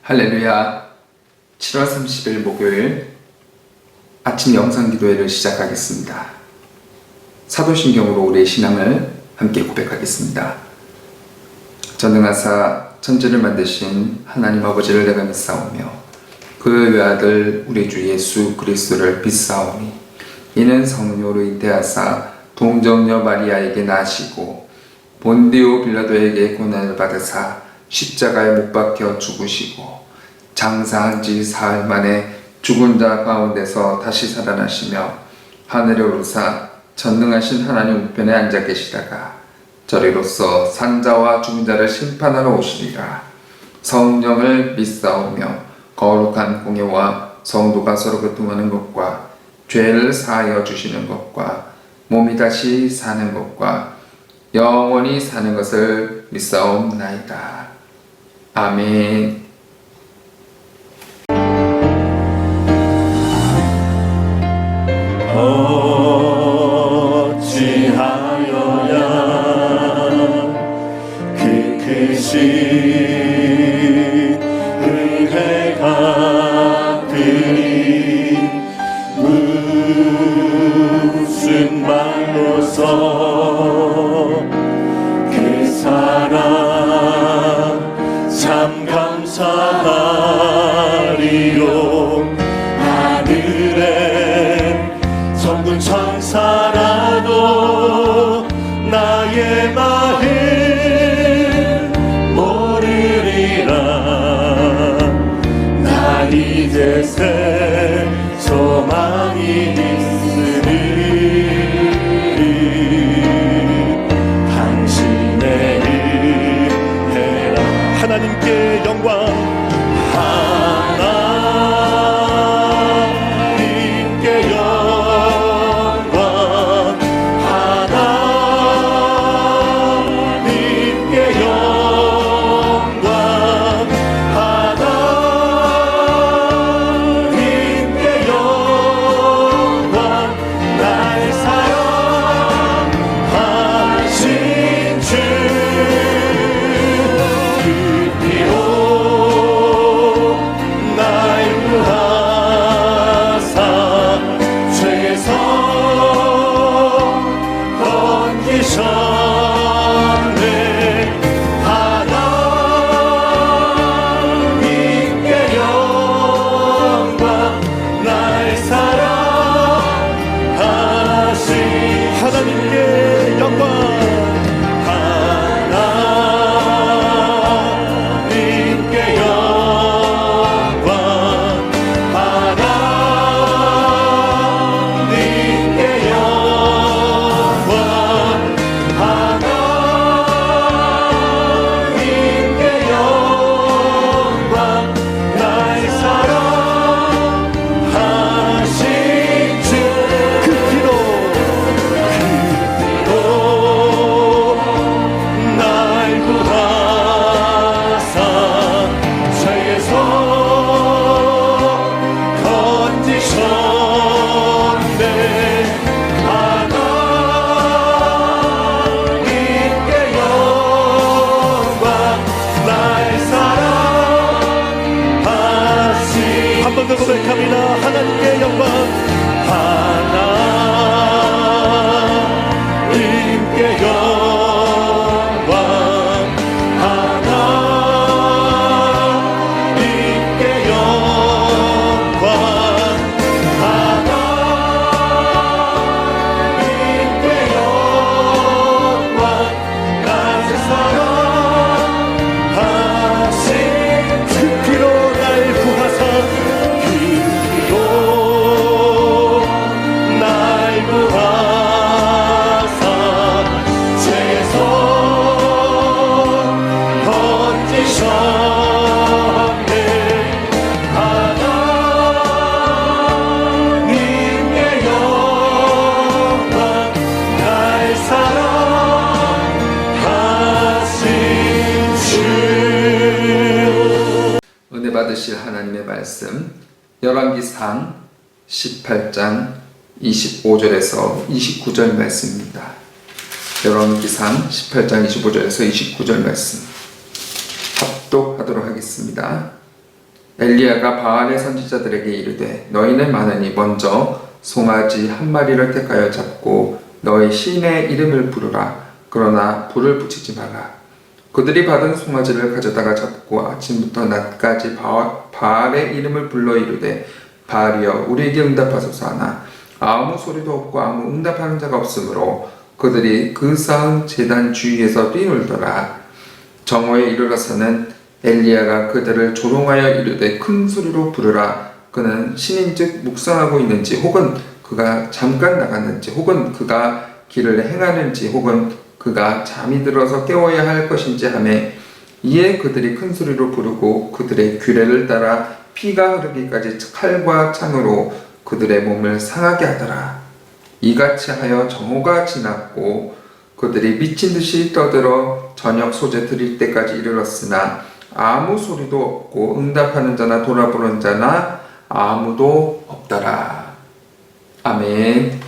할렐루야. 7월 30일 목요일 아침 영상 기도회를 시작하겠습니다. 사도신경으로 우리의 신앙을 함께 고백하겠습니다. 전능하사 천지를 만드신 하나님 아버지를 내가 믿사오며 그의 외아들 우리 주 예수 그리스도를 믿사오니 이는 성령으로 잉태하사 동정녀 마리아에게 나시고 본디오 빌라도에게 고난을 받으사 십자가에 못 박혀 죽으시고 장사한 지 사흘 만에 죽은 자 가운데서 다시 살아나시며 하늘에 오르사 전능하신 하나님 우편에 앉아 계시다가 저리로서 산자와 죽은 자를 심판하러 오시리라. 성령을 믿사오며 거룩한 공예와 성도가 서로 교통하는 것과 죄를 사하여 주시는 것과 몸이 다시 사는 것과 영원히 사는 것을 믿사옵나이다. 아멘. 어찌하여야 그 크신 은혜가 그리 무슨 말로서 그 사랑 참 감사하리요. 하늘에 천군 천사라도 나의 마음 모르리라. 나 이제 새 소망이 있으니 당신의 은혜라. 하나님께 영광. 고백합니다. 하나님께 영광. 하나님께 영광. 하나님께 영광. 하나님께 영광. 나의 사랑하신 그 피로 날 구하사 받으실 하나님의 말씀 열왕기상 18장 25절에서 29절 말씀입니다. 열왕기상 18장 25절에서 29절 말씀 합독하도록 하겠습니다. 엘리야가 바알의 선지자들에게 이르되 너희는 많으니 먼저 송아지 한 마리를 택하여 잡고 너희 신의 이름을 부르라. 그러나 불을 붙이지 마라. 그들이 받은 송아지를 가져다가 잡고 아침부터 낮까지 바알의 이름을 불러 이르되 바알이여 우리에게 응답하소서 하나 아무 소리도 없고 아무 응답하는 자가 없으므로 그들이 그 쌓은 제단 주위에서 뛰놀더라. 정오에 이르러서는 엘리야가 그들을 조롱하여 이르되 큰 소리로 부르라. 그는 신인즉 묵상하고 있는지 혹은 그가 잠깐 나갔는지 혹은 그가 길을 행하는지 혹은 그가 잠이 들어서 깨워야 할 것인지 하매 이에 그들이 큰 소리로 부르고 그들의 규례를 따라 피가 흐르기까지 칼과 창으로 그들의 몸을 상하게 하더라. 이같이 하여 정오가 지났고 그들이 미친 듯이 떠들어 저녁 소재 드릴 때까지 이르렀으나 아무 소리도 없고 응답하는 자나 돌아보는 자나 아무도 없더라. 아멘.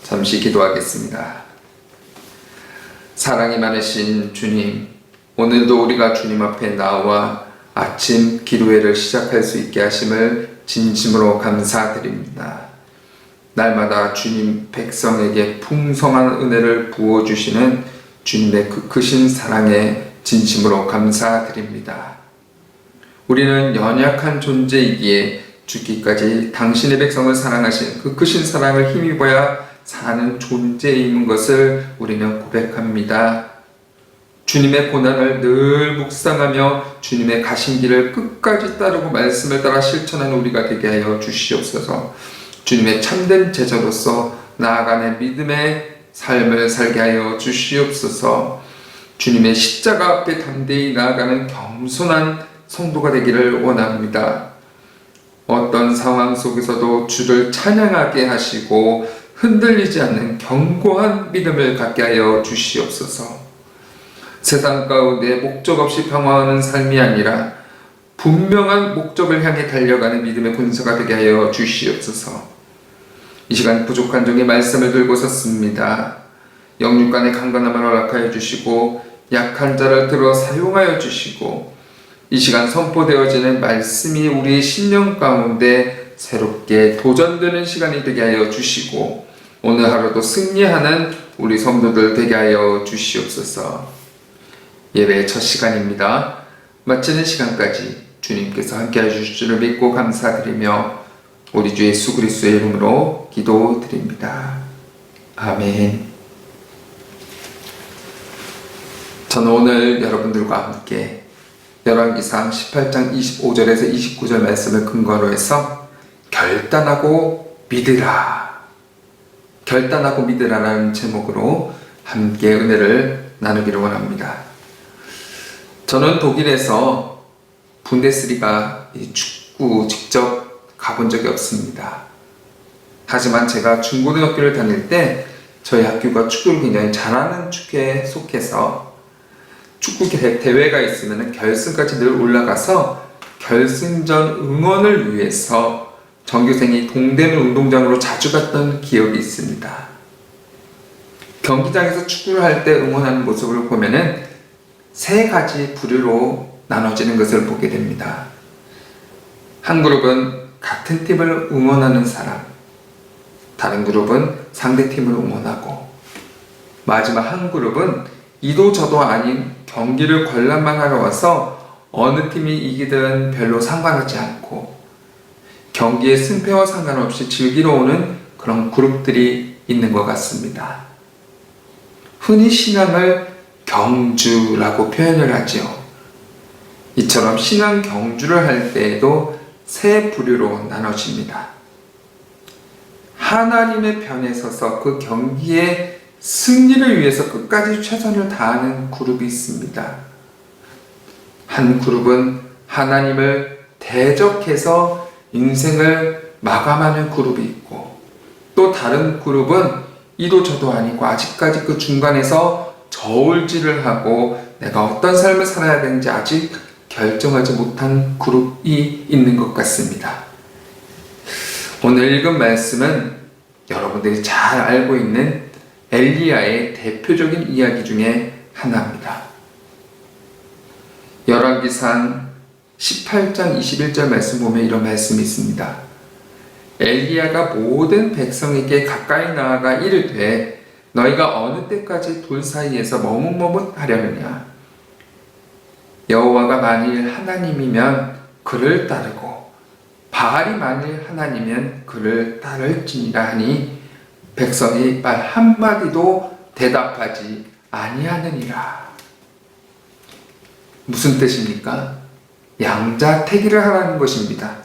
잠시 기도하겠습니다. 사랑이 많으신 주님, 오늘도 우리가 주님 앞에 나와 아침 기도회를 시작할 수 있게 하심을 진심으로 감사드립니다. 날마다 주님 백성에게 풍성한 은혜를 부어주시는 주님의 그 크신 사랑에 진심으로 감사드립니다. 우리는 연약한 존재이기에 죽기까지 당신의 백성을 사랑하신 그 크신 사랑을 힘입어야 사는 존재인 것을 우리는 고백합니다. 주님의 고난을 늘 묵상하며 주님의 가신 길을 끝까지 따르고 말씀을 따라 실천하는 우리가 되게 하여 주시옵소서. 주님의 참된 제자로서 나아가는 믿음의 삶을 살게 하여 주시옵소서. 주님의 십자가 앞에 담대히 나아가는 겸손한 성도가 되기를 원합니다. 어떤 상황 속에서도 주를 찬양하게 하시고 흔들리지 않는 견고한 믿음을 갖게 하여 주시옵소서. 세상 가운데 목적 없이 방황하는 삶이 아니라 분명한 목적을 향해 달려가는 믿음의 군사가 되게 하여 주시옵소서. 이 시간 부족한 종의 말씀을 들고 섰습니다. 영육간의 강건함을 허락하여 주시고 약한 자를 들어 사용하여 주시고 이 시간 선포되어지는 말씀이 우리의 신령 가운데 새롭게 도전되는 시간이 되게 하여 주시고 오늘 하루도 승리하는 우리 성도들 되게 하여 주시옵소서. 예배의 첫 시간입니다. 마치는 시간까지 주님께서 함께해 주실 줄을 믿고 감사드리며 우리 주 예수 그리스도의 이름으로 기도드립니다. 아멘. 저는 오늘 여러분들과 함께 열왕기상 18장 25절에서 29절 말씀을 근거로 해서 결단하고 믿으라, 결단하고 믿으라라는 제목으로 함께 은혜를 나누기를 원합니다. 저는 독일에서 분데스리가 축구 직접 가본 적이 없습니다. 하지만 제가 중고등학교를 다닐 때 저희 학교가 축구를 굉장히 잘하는 축구에 속해서 축구 대회가 있으면 결승까지 늘 올라가서 결승전 응원을 위해서 전교생이 동대문 운동장으로 자주 갔던 기억이 있습니다. 경기장에서 축구를 할 때 응원하는 모습을 보면은 세 가지 부류로 나눠지는 것을 보게 됩니다. 한 그룹은 같은 팀을 응원하는 사람, 다른 그룹은 상대 팀을 응원하고, 마지막 한 그룹은 이도 저도 아닌 경기를 관람만 하러 와서 어느 팀이 이기든 별로 상관하지 않고 경기의 승패와 상관없이 즐기러 오는 그런 그룹들이 있는 것 같습니다. 흔히 신앙을 경주라고 표현을 하죠. 이처럼 신앙 경주를 할 때에도 세 부류로 나눠집니다. 하나님의 편에 서서 그 경기의 승리를 위해서 끝까지 최선을 다하는 그룹이 있습니다. 한 그룹은 하나님을 대적해서 인생을 마감하는 그룹이 있고, 또 다른 그룹은 이도 저도 아니고 아직까지 그 중간에서 저울질을 하고 내가 어떤 삶을 살아야 되는지 아직 결정하지 못한 그룹이 있는 것 같습니다. 오늘 읽은 말씀은 여러분들이 잘 알고 있는 엘리야의 대표적인 이야기 중에 하나입니다. 열왕기상 18장 21절 말씀 보면 이런 말씀이 있습니다. 엘리야가 모든 백성에게 가까이 나아가 이르되 너희가 어느 때까지 돌 사이에서 머뭇머뭇하려느냐. 여호와가 만일 하나님이면 그를 따르고 바알이 만일 하나님이면 그를 따를지니라 하니 백성이 말 한마디도 대답하지 아니하느니라. 무슨 뜻입니까? 양자택일을 하라는 것입니다.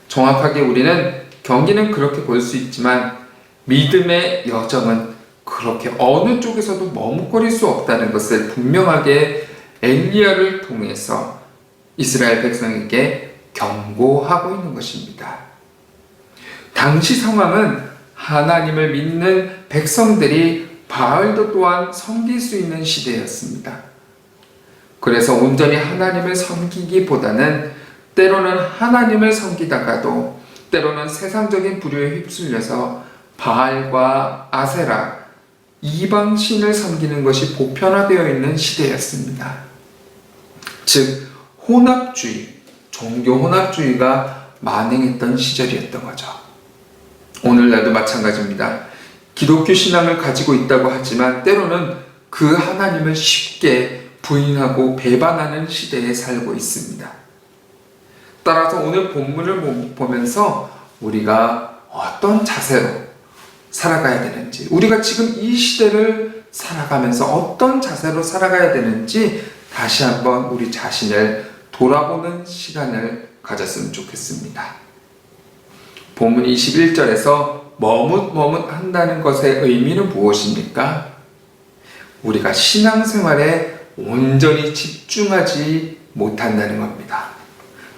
정확하게 우리는 경기는 그렇게 볼 수 있지만 믿음의 여정은 그렇게 어느 쪽에서도 머뭇거릴 수 없다는 것을 분명하게 엘리야를 통해서 이스라엘 백성에게 경고하고 있는 것입니다. 당시 상황은 하나님을 믿는 백성들이 바알도 또한 섬길 수 있는 시대였습니다. 그래서 온전히 하나님을 섬기기보다는 때로는 하나님을 섬기다가도 때로는 세상적인 부류에 휩쓸려서 바알과 아세라, 이방신을 섬기는 것이 보편화되어 있는 시대였습니다. 즉 혼합주의, 종교 혼합주의가 만행했던 시절이었던 거죠. 오늘날도 마찬가지입니다. 기독교 신앙을 가지고 있다고 하지만 때로는 그 하나님을 쉽게 부인하고 배반하는 시대에 살고 있습니다. 따라서 오늘 본문을 보면서 우리가 어떤 자세로 살아가야 되는지, 우리가 지금 이 시대를 살아가면서 어떤 자세로 살아가야 되는지 다시 한번 우리 자신을 돌아보는 시간을 가졌으면 좋겠습니다. 본문 21절에서 머뭇머뭇한다는 것의 의미는 무엇입니까? 우리가 신앙생활에 온전히 집중하지 못한다는 겁니다.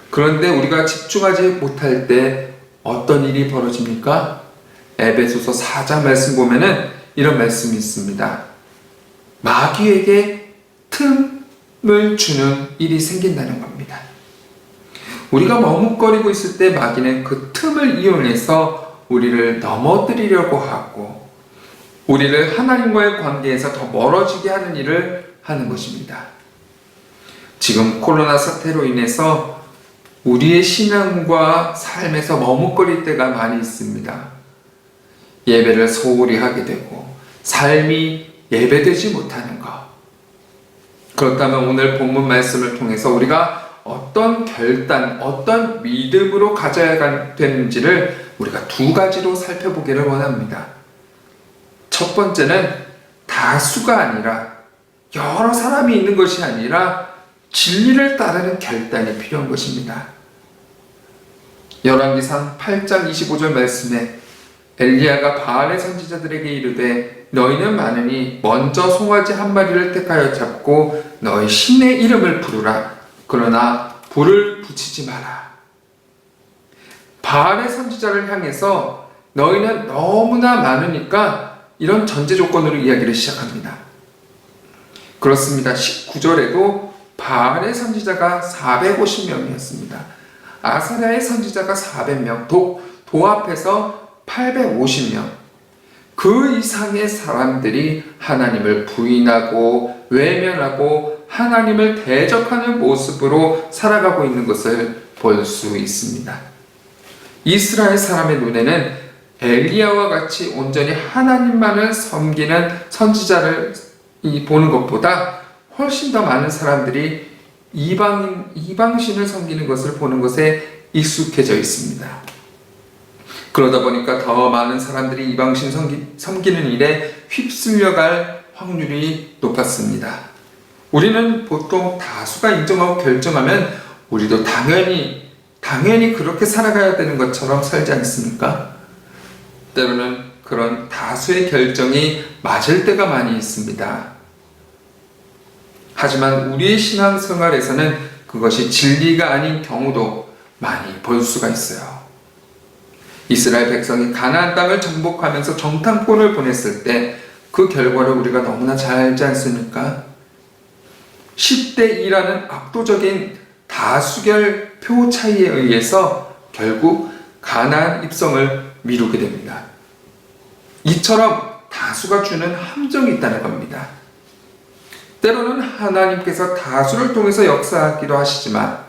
그런데 우리가 집중하지 못할 때 어떤 일이 벌어집니까? 에베소서 4장 말씀 보면은 이런 말씀이 있습니다. 마귀에게 틈을 주는 일이 생긴다는 겁니다. 우리가 머뭇거리고 있을 때 마귀는 그 틈을 이용해서 우리를 넘어뜨리려고 하고 우리를 하나님과의 관계에서 더 멀어지게 하는 일을 하는 것입니다. 지금 코로나 사태로 인해서 우리의 신앙과 삶에서 머뭇거릴 때가 많이 있습니다. 예배를 소홀히 하게 되고 삶이 예배되지 못하는 것. 그렇다면 오늘 본문 말씀을 통해서 우리가 어떤 결단, 어떤 믿음으로 가져야 되는지를 우리가 두 가지로 살펴보기를 원합니다. 첫 번째는 다수가 아니라 여러 사람이 있는 것이 아니라 진리를 따르는 결단이 필요한 것입니다. 열왕기상 8장 25절 말씀에 엘리야가 바알의 선지자들에게 이르되 너희는 많으니 먼저 송아지 한 마리를 택하여 잡고 너희 신의 이름을 부르라. 그러나 불을 붙이지 마라. 바알의 선지자를 향해서 너희는 너무나 많으니까 이런 전제 조건으로 이야기를 시작합니다. 그렇습니다. 19절에도 바알의 선지자가 450명이었습니다. 아사랴의 선지자가 400명, 도합해서 850명. 그 이상의 사람들이 하나님을 부인하고 외면하고 하나님을 대적하는 모습으로 살아가고 있는 것을 볼 수 있습니다. 이스라엘 사람의 눈에는 엘리야와 같이 온전히 하나님만을 섬기는 선지자를 보는 것보다 훨씬 더 많은 사람들이 이방신을 섬기는 것을 보는 것에 익숙해져 있습니다. 그러다 보니까 더 많은 사람들이 이방신 섬기는 일에 휩쓸려갈 확률이 높았습니다. 우리는 보통 다수가 인정하고 결정하면 우리도 당연히 그렇게 살아가야 되는 것처럼 살지 않습니까? 때로는 그런 다수의 결정이 맞을 때가 많이 있습니다. 하지만 우리의 신앙생활에서는 그것이 진리가 아닌 경우도 많이 볼 수가 있어요. 이스라엘 백성이 가나안 땅을 정복하면서 정탐꾼을 보냈을 때 그 결과를 우리가 너무나 잘 알지 않습니까? 10대 2라는 압도적인 다수결 표 차이에 의해서 결국 가나안 입성을 미루게 됩니다. 이처럼 다수가 주는 함정이 있다는 겁니다. 때로는 하나님께서 다수를 통해서 역사하기도 하시지만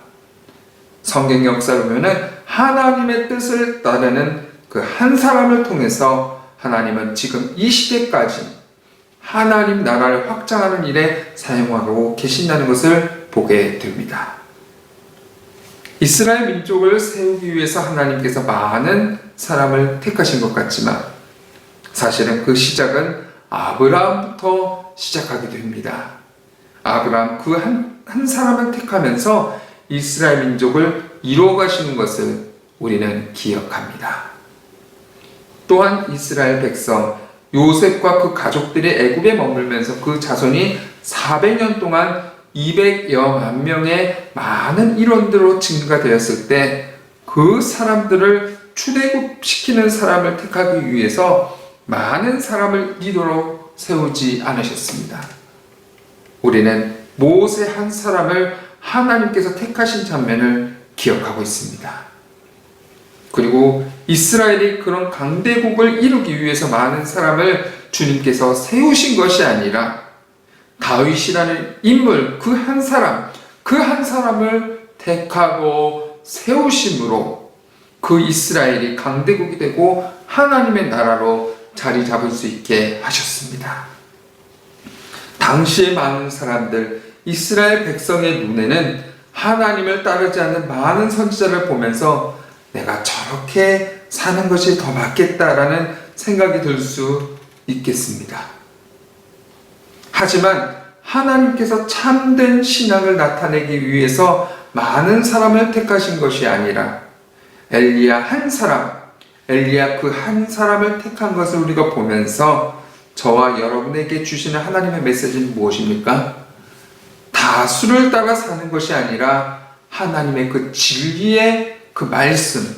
성경 역사를 보면은 하나님의 뜻을 따르는 그 한 사람을 통해서 하나님은 지금 이 시대까지 하나님 나라를 확장하는 일에 사용하고 계신다는 것을 보게 됩니다. 이스라엘 민족을 세우기 위해서 하나님께서 많은 사람을 택하신 것 같지만 사실은 그 시작은 아브라함부터 시작하게 됩니다. 아브라함 그 한 사람을 택하면서 이스라엘 민족을 이루어 가시는 것을 우리는 기억합니다. 또한 이스라엘 백성 요셉과 그 가족들이 애굽에 머물면서 그 자손이 400년 동안 200여만 명의 많은 일원들로 증가되었을 때 그 사람들을 출애굽시키는 사람을 택하기 위해서 많은 사람을 리더로 세우지 않으셨습니다. 우리는 모세 한 사람을 하나님께서 택하신 장면을 기억하고 있습니다. 그리고 이스라엘이 그런 강대국을 이루기 위해서 많은 사람을 주님께서 세우신 것이 아니라 다윗이라는 인물 그 한 사람을 택하고 세우심으로 그 이스라엘이 강대국이 되고 하나님의 나라로 자리 잡을 수 있게 하셨습니다. 당시의 많은 사람들, 이스라엘 백성의 눈에는 하나님을 따르지 않는 많은 선지자를 보면서 내가 저렇게 사는 것이 더 맞겠다라는 생각이 들 수 있겠습니다. 하지만 하나님께서 참된 신앙을 나타내기 위해서 많은 사람을 택하신 것이 아니라 엘리야 그 한 사람을 택한 것을 우리가 보면서 저와 여러분에게 주시는 하나님의 메시지는 무엇입니까? 다수를 따라 사는 것이 아니라 하나님의 그 진리의 그 말씀을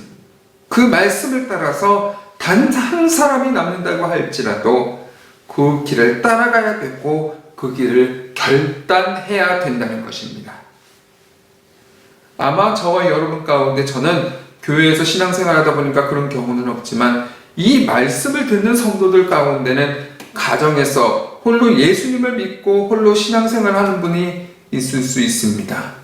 따라서 단 한 사람이 남는다고 할지라도 그 길을 따라가야 되고 그 길을 결단해야 된다는 것입니다. 아마 저와 여러분 가운데 저는 교회에서 신앙생활하다 보니까 그런 경우는 없지만 이 말씀을 듣는 성도들 가운데는 가정에서 홀로 예수님을 믿고 홀로 신앙생활하는 분이 있을 수 있습니다.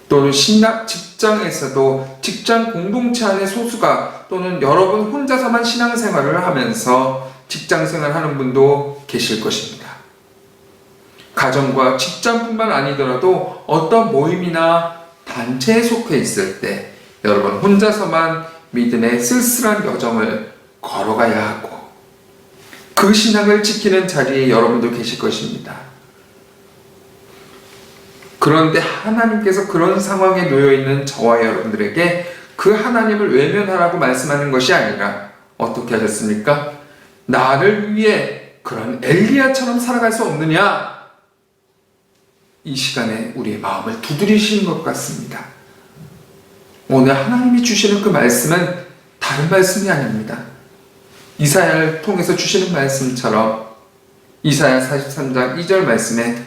또는 직장에서도 직장 공동체 안에 소수가 또는 여러분 혼자서만 신앙생활을 하면서 직장생활하는 분도 계실 것입니다. 가정과 직장뿐만 아니더라도 어떤 모임이나 단체에 속해 있을 때 여러분 혼자서만 믿음의 쓸쓸한 여정을 걸어가야 하고 그 신앙을 지키는 자리에 여러분도 계실 것입니다. 그런데 하나님께서 그런 상황에 놓여있는 저와 여러분들에게 그 하나님을 외면하라고 말씀하는 것이 아니라 어떻게 하셨습니까? 나를 위해 그런 엘리야처럼 살아갈 수 없느냐? 이 시간에 우리의 마음을 두드리시는 것 같습니다. 오늘 하나님이 주시는 그 말씀은 다른 말씀이 아닙니다. 이사야를 통해서 주시는 말씀처럼 이사야 43장 2절 말씀에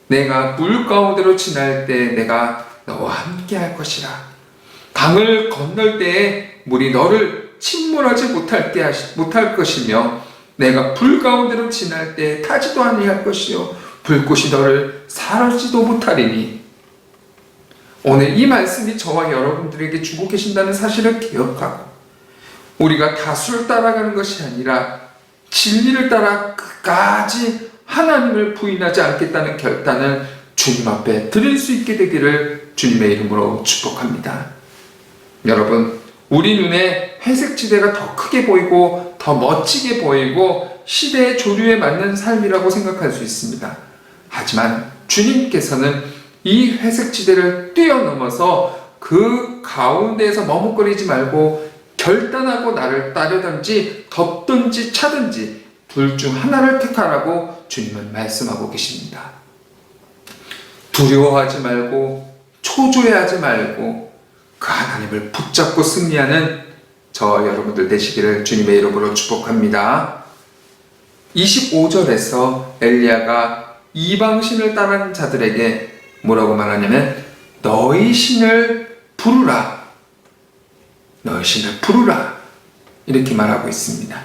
내가 물 가운데로 지날 때 내가 너와 함께 할 것이라. 강을 건널 때에 물이 너를 침몰하지 못할 것이며 내가 불 가운데로 지날 때에 타지도 아니할 것이요 불꽃이 너를 사르지도 못하리니. 오늘 이 말씀이 저와 여러분들에게 주고 계신다는 사실을 기억하고 우리가 다수를 따라가는 것이 아니라 진리를 따라 끝까지 하나님을 부인하지 않겠다는 결단을 주님 앞에 드릴 수 있게 되기를 주님의 이름으로 축복합니다. 여러분, 우리 눈에 회색지대가 더 크게 보이고 더 멋지게 보이고 시대의 조류에 맞는 삶이라고 생각할 수 있습니다. 하지만 주님께서는 이 회색지대를 뛰어넘어서 그 가운데에서 머뭇거리지 말고 결단하고 나를 따르든지 덮든지 차든지 둘 중 하나를 택하라고 주님은 말씀하고 계십니다. 두려워하지 말고 초조해하지 말고 그 하나님을 붙잡고 승리하는 저와 여러분들 되시기를 주님의 이름으로 축복합니다. 25절에서 엘리야가 이방신을 따르는 자들에게 뭐라고 말하냐면 너희 신을 부르라. 너희 신을 부르라. 이렇게 말하고 있습니다.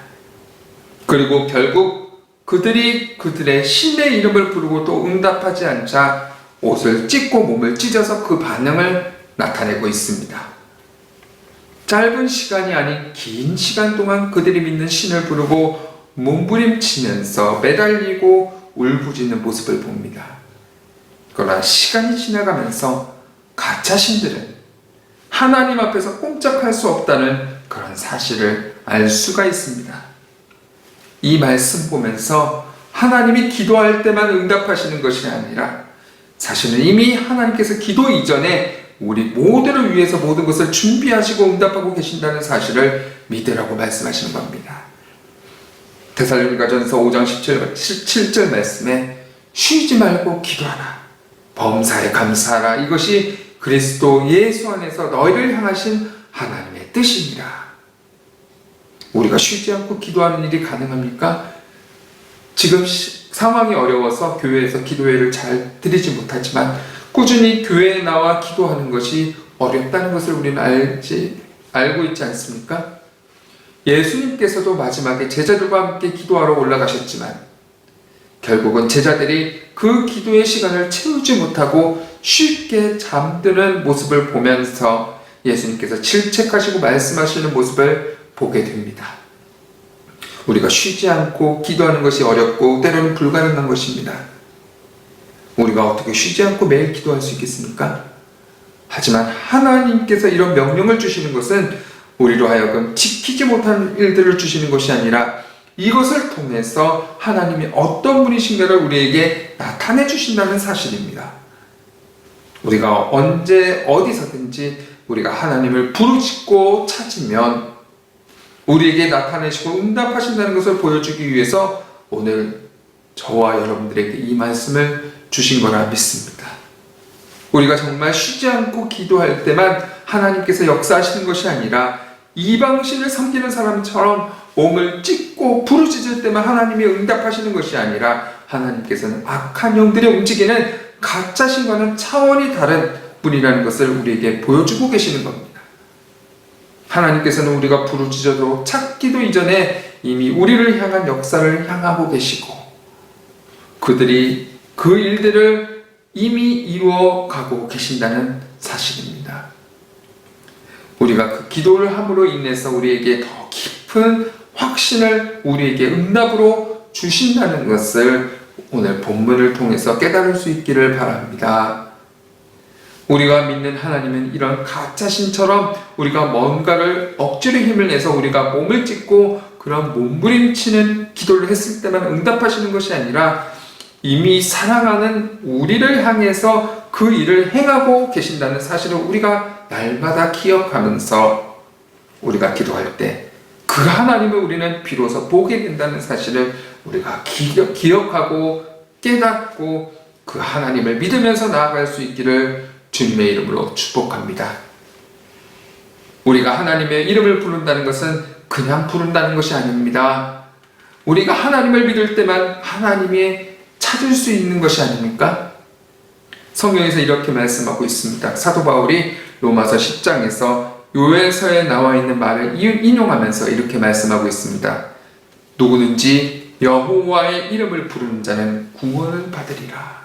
그리고 결국 그들이 그들의 신의 이름을 부르고 또 응답하지 않자 옷을 찢고 몸을 찢어서 그 반응을 나타내고 있습니다. 짧은 시간이 아닌 긴 시간 동안 그들이 믿는 신을 부르고 몸부림치면서 매달리고 울부짖는 모습을 봅니다. 그러나 시간이 지나가면서 가짜신들은 하나님 앞에서 꼼짝할 수 없다는 그런 사실을 알 수가 있습니다. 이 말씀 보면서 하나님이 기도할 때만 응답하시는 것이 아니라 사실은 이미 하나님께서 기도 이전에 우리 모두를 위해서 모든 것을 준비하시고 응답하고 계신다는 사실을 믿으라고 말씀하시는 겁니다. 데살로니가전서 5장 17절 말씀에 쉬지 말고 기도하라. 범사에 감사하라. 이것이 그리스도 예수 안에서 너희를 향하신 하나님의 뜻이니라. 우리가 쉬지 않고 기도하는 일이 가능합니까? 지금 상황이 어려워서 교회에서 기도회를 잘 드리지 못하지만 꾸준히 교회에 나와 기도하는 것이 어렵다는 것을 우리는 알고 있지 않습니까? 예수님께서도 마지막에 제자들과 함께 기도하러 올라가셨지만 결국은 제자들이 그 기도의 시간을 채우지 못하고 쉽게 잠드는 모습을 보면서 예수님께서 질책하시고 말씀하시는 모습을 보게 됩니다. 우리가 쉬지 않고 기도하는 것이 어렵고 때로는 불가능한 것입니다. 우리가 어떻게 쉬지 않고 매일 기도할 수 있겠습니까? 하지만 하나님께서 이런 명령을 주시는 것은 우리로 하여금 지키지 못한 일들을 주시는 것이 아니라 이것을 통해서 하나님이 어떤 분이신가를 우리에게 나타내 주신다는 사실입니다. 우리가 언제 어디서든지 우리가 하나님을 부르짖고 찾으면 우리에게 나타내시고 응답하신다는 것을 보여주기 위해서 오늘 저와 여러분들에게 이 말씀을 주신 거라 믿습니다. 우리가 정말 쉬지 않고 기도할 때만 하나님께서 역사하시는 것이 아니라 이방신을 섬기는 사람처럼 몸을 찢고 부르짖을 때만 하나님이 응답하시는 것이 아니라 하나님께서는 악한 영들이 움직이는 가짜신과는 차원이 다른 분이라는 것을 우리에게 보여주고 계시는 겁니다. 하나님께서는 우리가 부르짖어도 찾기도 이전에 이미 우리를 향한 역사를 향하고 계시고 그들이 그 일들을 이미 이루어 가고 계신다는 사실입니다. 우리가 그 기도를 함으로 인해서 우리에게 더 깊은 확신을 우리에게 응답으로 주신다는 것을 오늘 본문을 통해서 깨달을 수 있기를 바랍니다. 우리가 믿는 하나님은 이런 가짜신처럼 우리가 뭔가를 억지로 힘을 내서 우리가 몸을 찢고 그런 몸부림치는 기도를 했을 때만 응답하시는 것이 아니라 이미 사랑하는 우리를 향해서 그 일을 행하고 계신다는 사실을 우리가 날마다 기억하면서 우리가 기도할 때 그 하나님을 우리는 비로소 보게 된다는 사실을 우리가 기억하고 깨닫고 그 하나님을 믿으면서 나아갈 수 있기를 주님의 이름으로 축복합니다. 우리가 하나님의 이름을 부른다는 것은 그냥 부른다는 것이 아닙니다. 우리가 하나님을 믿을 때만 하나님이 찾을 수 있는 것이 아닙니까? 성경에서 이렇게 말씀하고 있습니다. 사도 바울이 로마서 10장에서 요엘서에 나와 있는 말을 인용하면서 이렇게 말씀하고 있습니다. 누구든지 여호와의 이름을 부르는 자는 구원을 받으리라.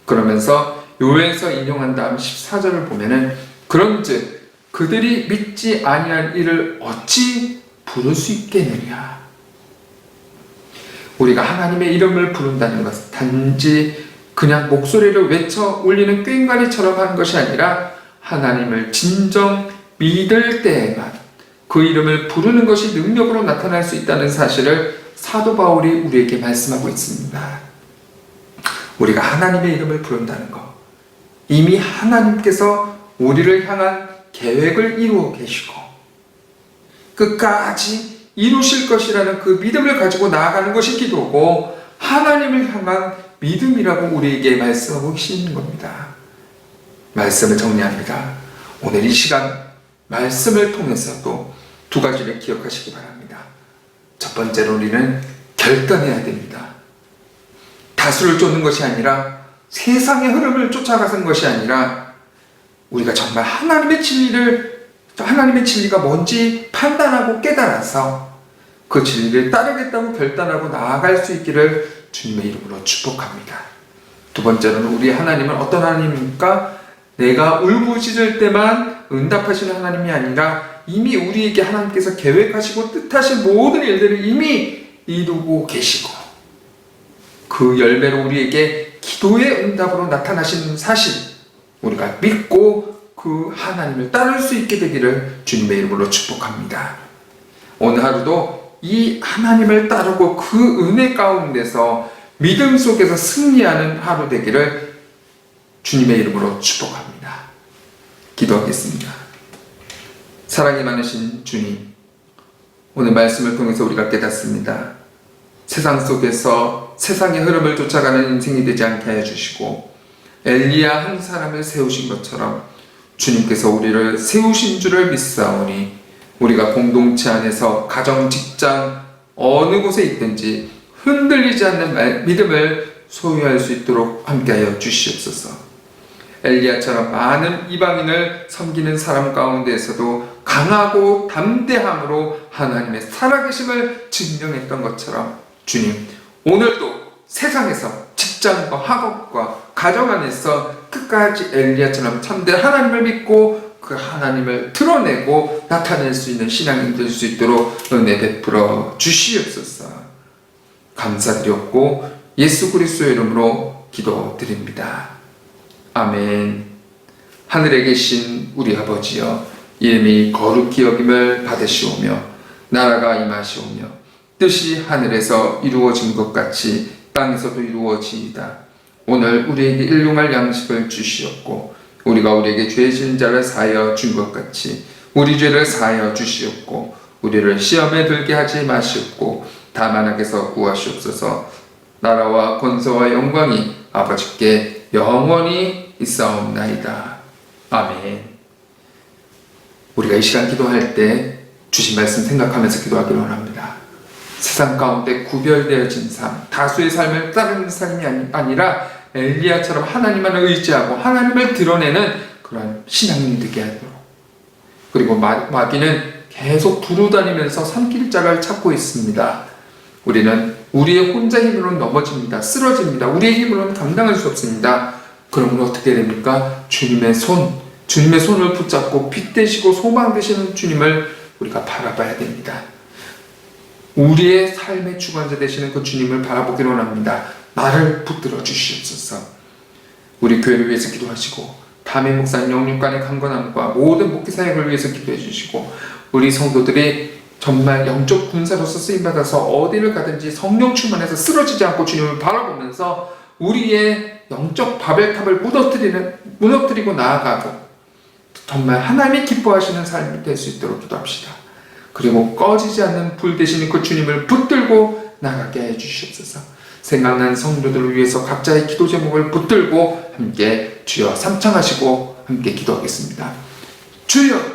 그러면서 요엘서 인용한 다음 14절을 보면은 그런즉 그들이 믿지 아니한 이를 어찌 부를 수 있겠느냐. 우리가 하나님의 이름을 부른다는 것은 단지 그냥 목소리를 외쳐 울리는 꽹과리처럼 하는 것이 아니라 하나님을 진정 믿을 때에만 그 이름을 부르는 것이 능력으로 나타날 수 있다는 사실을 사도 바울이 우리에게 말씀하고 있습니다. 우리가 하나님의 이름을 부른다는 것, 이미 하나님께서 우리를 향한 계획을 이루어 계시고 끝까지 이루실 것이라는 그 믿음을 가지고 나아가는 것이 기도고 하나님을 향한 믿음이라고 우리에게 말씀하고 계시는 겁니다. 말씀을 정리합니다. 오늘 이 시간 말씀을 통해서도 두 가지를 기억하시기 바랍니다. 첫 번째로 우리는 결단해야 됩니다. 다수를 쫓는 것이 아니라 세상의 흐름을 쫓아가는 것이 아니라 우리가 정말 하나님의 진리가 뭔지 판단하고 깨달아서 그 진리를 따르겠다고 결단하고 나아갈 수 있기를 주님의 이름으로 축복합니다. 두 번째로는 우리 하나님은 어떤 하나님입니까? 내가 울부짖을 때만 응답하시는 하나님이 아니라 이미 우리에게 하나님께서 계획하시고 뜻하신 모든 일들을 이미 이루고 계시고 그 열매로 우리에게 기도의 응답으로 나타나시는 사실 우리가 믿고 그 하나님을 따를 수 있게 되기를 주님의 이름으로 축복합니다. 오늘 하루도 이 하나님을 따르고 그 은혜 가운데서 믿음 속에서 승리하는 하루 되기를 주님의 이름으로 축복합니다. 기도하겠습니다. 사랑이 많으신 주님, 오늘 말씀을 통해서 우리가 깨닫습니다. 세상 속에서 세상의 흐름을 쫓아가는 인생이 되지 않게 하여 주시고 엘리야 한 사람을 세우신 것처럼 주님께서 우리를 세우신 줄을 믿사오니 우리가 공동체 안에서 가정, 직장 어느 곳에 있든지 흔들리지 않는 믿음을 소유할 수 있도록 함께하여 주시옵소서. 엘리야처럼 많은 이방인을 섬기는 사람 가운데에서도 강하고 담대함으로 하나님의 살아계심을 증명했던 것처럼 주님, 오늘도 세상에서 직장과 학업과 가정 안에서 끝까지 엘리야처럼 참된 하나님을 믿고 그 하나님을 드러내고 나타낼 수 있는 신앙이 될 수 있도록 은혜 베풀어 주시옵소서. 감사드렸고 예수 그리스도의 이름으로 기도드립니다. 아멘. 하늘에 계신 우리 아버지여, 이름이 거룩히 여김을 받으시오며 나라가 임하시오며 뜻이 하늘에서 이루어진 것 같이 땅에서도 이루어지이다. 오늘 우리에게 일용할 양식을 주시옵고 우리가 우리에게 죄 지은 자를 사하여 준 것 같이 우리 죄를 사하여 주시옵고 우리를 시험에 들게 하지 마시옵고 다만 악에서 구하시옵소서. 나라와 권세와 영광이 아버지께 영원히 있사옵나이다. 아멘. 우리가 이 시간 기도할 때 주신 말씀 생각하면서 기도하기를 원합니다. 세상 가운데 구별되어진 삶, 다수의 삶을 따르는 삶이 아니라 엘리야처럼 하나님만 의지하고 하나님을 드러내는 그런 신앙인이 되게 하도록. 그리고 마귀는 계속 두루다니면서 삼킬자를 찾고 있습니다. 우리는 우리의 혼자 힘으로는 넘어집니다. 쓰러집니다. 우리의 힘으로는 감당할 수 없습니다. 그러면 어떻게 됩니까? 주님의 손을 붙잡고 빛 되시고 소망 되시는 주님을 우리가 바라봐야 됩니다. 우리의 삶의 주관자 되시는 그 주님을 바라보기를 원합니다. 나를 붙들어 주시옵소서. 우리 교회를 위해서 기도하시고 담임 목사님 영육간의 강건함과 모든 목회 사역을 위해서 기도해 주시고 우리 성도들이 정말 영적 군사로서 쓰임받아서 어디를 가든지 성령 충만해서 쓰러지지 않고 주님을 바라보면서 우리의 영적 바벨탑을 무너뜨리고 나아가고 정말 하나님이 기뻐하시는 삶이 될 수 있도록 기도합시다. 그리고 꺼지지 않는 불 되시는 그 주님을 붙들고 나가게 해 주시옵소서. 생각난 성도들을 위해서 각자의 기도 제목을 붙들고 함께 주여 삼창하시고 함께 기도하겠습니다. 주여